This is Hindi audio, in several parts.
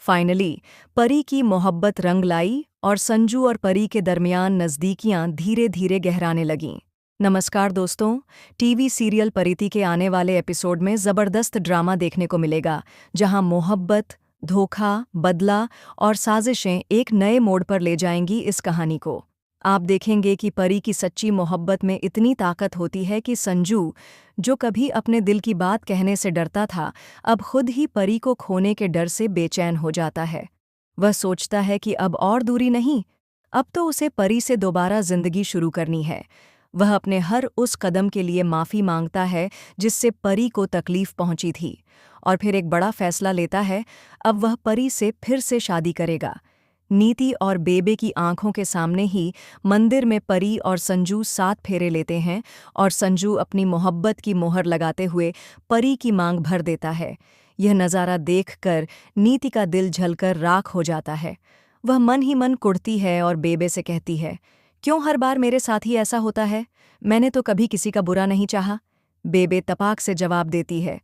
फाइनली परी की मोहब्बत रंग लाई और संजू और परी के दरमियान नज़दीकियां धीरे धीरे गहराने लगीं। नमस्कार दोस्तों, टीवी सीरियल परिति के आने वाले एपिसोड में ज़बरदस्त ड्रामा देखने को मिलेगा, जहां मोहब्बत, धोखा, बदला और साजिशें एक नए मोड़ पर ले जाएंगी इस कहानी को। आप देखेंगे कि परी की सच्ची मोहब्बत में इतनी ताकत होती है कि संजू, जो कभी अपने दिल की बात कहने से डरता था, अब खुद ही परी को खोने के डर से बेचैन हो जाता है। वह सोचता है कि अब और दूरी नहीं, अब तो उसे परी से दोबारा जिंदगी शुरू करनी है। वह अपने हर उस कदम के लिए माफ़ी मांगता है जिससे परी को तकलीफ पहुंची थी, और फिर एक बड़ा फैसला लेता है, अब वह परी से फिर से शादी करेगा। नीति और बेबे की आंखों के सामने ही मंदिर में परी और संजू 7 फेरे लेते हैं, और संजू अपनी मोहब्बत की मोहर लगाते हुए परी की मांग भर देता है। यह नज़ारा देखकर नीति का दिल जलकर राख हो जाता है। वह मन ही मन कुढ़ती है और बेबे से कहती है, क्यों हर बार मेरे साथ ही ऐसा होता है? मैंने तो कभी किसी का बुरा नहीं चाहा। बेबे तपाक से जवाब देती है,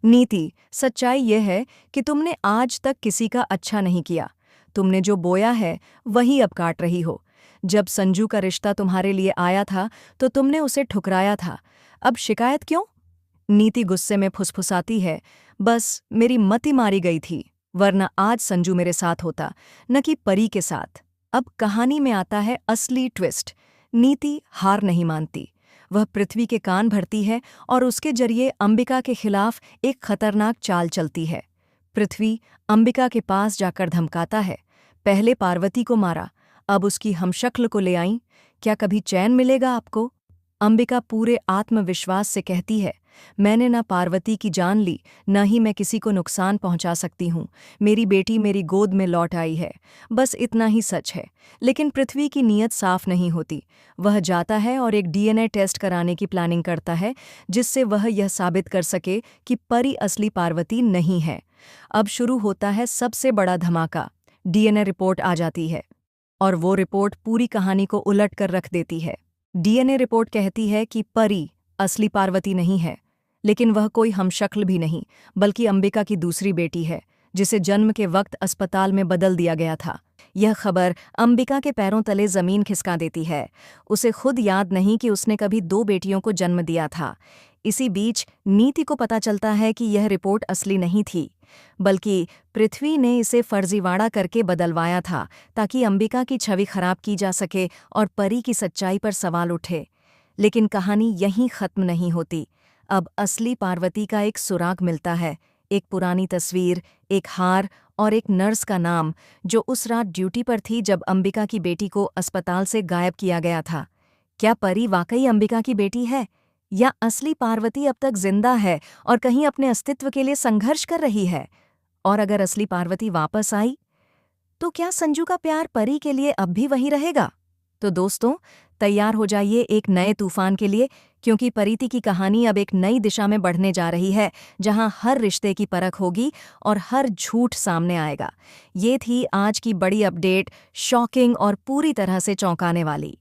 नीति, सच्चाई यह है कि तुमने आज तक किसी का अच्छा नहीं किया। तुमने जो बोया है वही अब काट रही हो। जब संजू का रिश्ता तुम्हारे लिए आया था तो तुमने उसे ठुकराया था। अब शिकायत क्यों? नीति गुस्से में फुसफुसाती है, बस मेरी मति मारी गई थी, वरना आज संजू मेरे साथ होता, न कि परी के साथ। अब कहानी में आता है असली ट्विस्ट। नीति हार नहीं मानती। वह पृथ्वी के कान भरती है और उसके जरिए अंबिका के खिलाफ एक खतरनाक चाल चलती है। पृथ्वी अंबिका के पास जाकर धमकाता है, पहले पार्वती को मारा, अब उसकी हमशक्ल को ले आई, क्या कभी चैन मिलेगा आपको? अंबिका पूरे आत्मविश्वास से कहती है, मैंने न पार्वती की जान ली, न ही मैं किसी को नुकसान पहुंचा सकती हूँ। मेरी बेटी मेरी गोद में लौट आई है, बस इतना ही सच है। लेकिन पृथ्वी की नीयत साफ नहीं होती। वह जाता है और एक डीएनए टेस्ट कराने की प्लानिंग करता है, जिससे वह यह साबित कर सके कि परी असली पार्वती नहीं है। अब शुरू होता है सबसे बड़ा धमाका। डीएनए रिपोर्ट आ जाती है, और वो रिपोर्ट पूरी कहानी को उलट कर रख देती है। डीएनए रिपोर्ट कहती है कि परी असली पार्वती नहीं है, लेकिन वह कोई हमशक्ल भी नहीं, बल्कि अंबिका की दूसरी बेटी है, जिसे जन्म के वक्त अस्पताल में बदल दिया गया था। यह खबर अंबिका के पैरों तले जमीन खिसका देती है। उसे खुद याद नहीं कि उसने कभी 2 बेटियों को जन्म दिया था। इसी बीच नीति को पता चलता है कि यह रिपोर्ट असली नहीं थी, बल्कि पृथ्वी ने इसे फर्जीवाड़ा करके बदलवाया था, ताकि अंबिका की छवि खराब की जा सके और परी की सच्चाई पर सवाल उठे। लेकिन कहानी यहीं खत्म नहीं होती। अब असली पार्वती का एक सुराग मिलता है, एक पुरानी तस्वीर, एक हार और एक नर्स का नाम, जो उस रात ड्यूटी पर थी जब अंबिका की बेटी को अस्पताल से गायब किया गया था। क्या परी वाकई अंबिका की बेटी है, या असली पार्वती अब तक जिंदा है और कहीं अपने अस्तित्व के लिए संघर्ष कर रही है? और अगर असली पार्वती वापस आई, तो क्या संजू का प्यार परी के लिए अब भी वही रहेगा? तो दोस्तों, तैयार हो जाइए एक नए तूफान के लिए, क्योंकि परिति की कहानी अब एक नई दिशा में बढ़ने जा रही है, जहां हर रिश्ते की परख होगी और हर झूठ सामने आएगा। ये थी आज की बड़ी अपडेट, शॉकिंग और पूरी तरह से चौंकाने वाली।